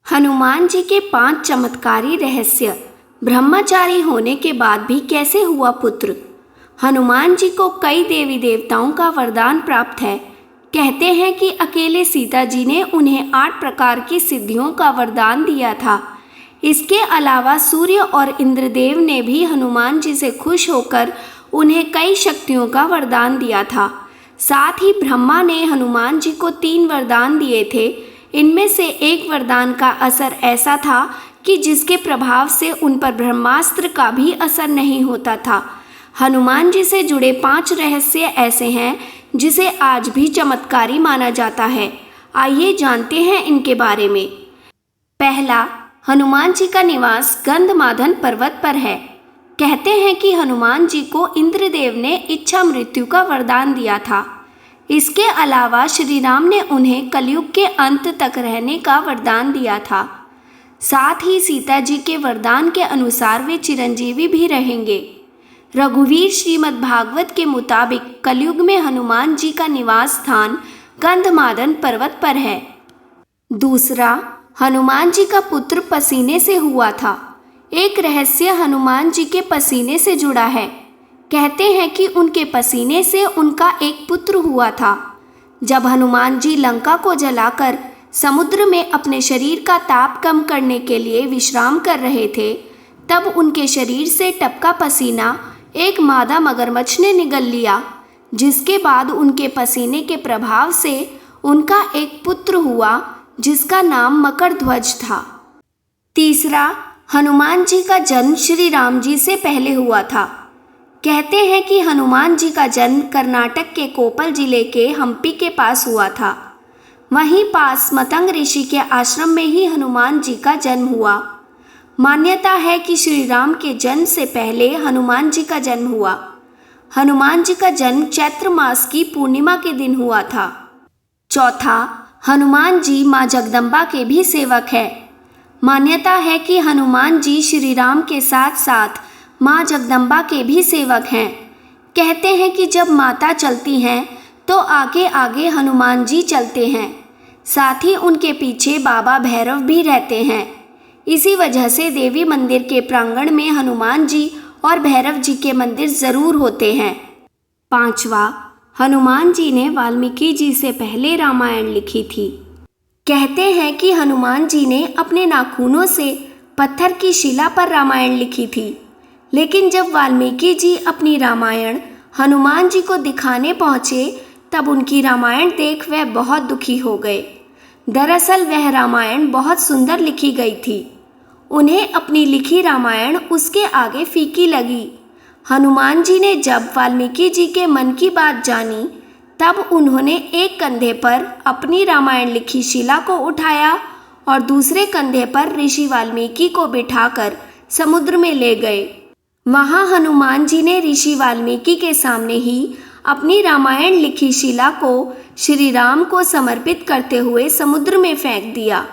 हनुमान जी के 5 चमत्कारी रहस्य। ब्रह्मचारी होने के बाद भी कैसे हुआ पुत्र। हनुमान जी को कई देवी देवताओं का वरदान प्राप्त है। कहते हैं कि अकेले सीता जी ने उन्हें 8 प्रकार की सिद्धियों का वरदान दिया था। इसके अलावा सूर्य और इंद्रदेव ने भी हनुमान जी से खुश होकर उन्हें कई शक्तियों का वरदान दिया था। साथ ही ब्रह्मा ने हनुमान जी को 3 वरदान दिए थे। इनमें से एक वरदान का असर ऐसा था कि जिसके प्रभाव से उन पर ब्रह्मास्त्र का भी असर नहीं होता था। हनुमान जी से जुड़े 5 रहस्य ऐसे हैं जिसे आज भी चमत्कारी माना जाता है। आइए जानते हैं इनके बारे में। पहला, हनुमान जी का निवास गंधमादन पर्वत पर है। कहते हैं कि हनुमान जी को इंद्रदेव ने इच्छा मृत्यु का वरदान दिया था। इसके अलावा श्री राम ने उन्हें कलयुग के अंत तक रहने का वरदान दिया था। साथ ही सीता जी के वरदान के अनुसार वे चिरंजीवी भी रहेंगे। रघुवीर श्रीमद् भागवत के मुताबिक कलयुग में हनुमान जी का निवास स्थान गंधमादन पर्वत पर है। दूसरा, हनुमान जी का पुत्र पसीने से हुआ था। एक रहस्य हनुमान जी के पसीने से जुड़ा है। कहते हैं कि उनके पसीने से उनका एक पुत्र हुआ था। जब हनुमान जी लंका को जलाकर समुद्र में अपने शरीर का ताप कम करने के लिए विश्राम कर रहे थे, तब उनके शरीर से टपका पसीना एक मादा मगरमच्छ ने निगल लिया, जिसके बाद उनके पसीने के प्रभाव से उनका एक पुत्र हुआ जिसका नाम मकरध्वज था। तीसरा, हनुमान जी का जन्म श्री राम जी से पहले हुआ था। कहते हैं कि हनुमान जी का जन्म कर्नाटक के कोप्पल जिले के हम्पी के पास हुआ था। वहीं पास मतंग ऋषि के आश्रम में ही हनुमान जी का जन्म हुआ। मान्यता है कि श्री राम के जन्म से पहले हनुमान जी का जन्म हुआ। हनुमान जी का जन्म चैत्र मास की पूर्णिमा के दिन हुआ था। चौथा, हनुमान जी माँ जगदम्बा के भी सेवक है। मान्यता है कि हनुमान जी श्री राम के साथ साथ माँ जगदम्बा के भी सेवक हैं। कहते हैं कि जब माता चलती हैं तो आगे आगे हनुमान जी चलते हैं। साथ ही उनके पीछे बाबा भैरव भी रहते हैं। इसी वजह से देवी मंदिर के प्रांगण में हनुमान जी और भैरव जी के मंदिर ज़रूर होते हैं। पांचवा, हनुमान जी ने वाल्मीकि जी से पहले रामायण लिखी थी। कहते हैं कि हनुमान जी ने अपने नाखूनों से पत्थर की शिला पर रामायण लिखी थी। लेकिन जब वाल्मीकि जी अपनी रामायण हनुमान जी को दिखाने पहुँचे, तब उनकी रामायण देख वह बहुत दुखी हो गए। दरअसल वह रामायण बहुत सुंदर लिखी गई थी। उन्हें अपनी लिखी रामायण उसके आगे फीकी लगी। हनुमान जी ने जब वाल्मीकि जी के मन की बात जानी, तब उन्होंने एक कंधे पर अपनी रामायण लिखी शिला को उठाया और दूसरे कंधे पर ऋषि वाल्मीकि को बिठाकर समुद्र में ले गए। वहाँ हनुमान जी ने ऋषि वाल्मीकि के सामने ही अपनी रामायण लिखी शिला को श्री राम को समर्पित करते हुए समुद्र में फेंक दिया।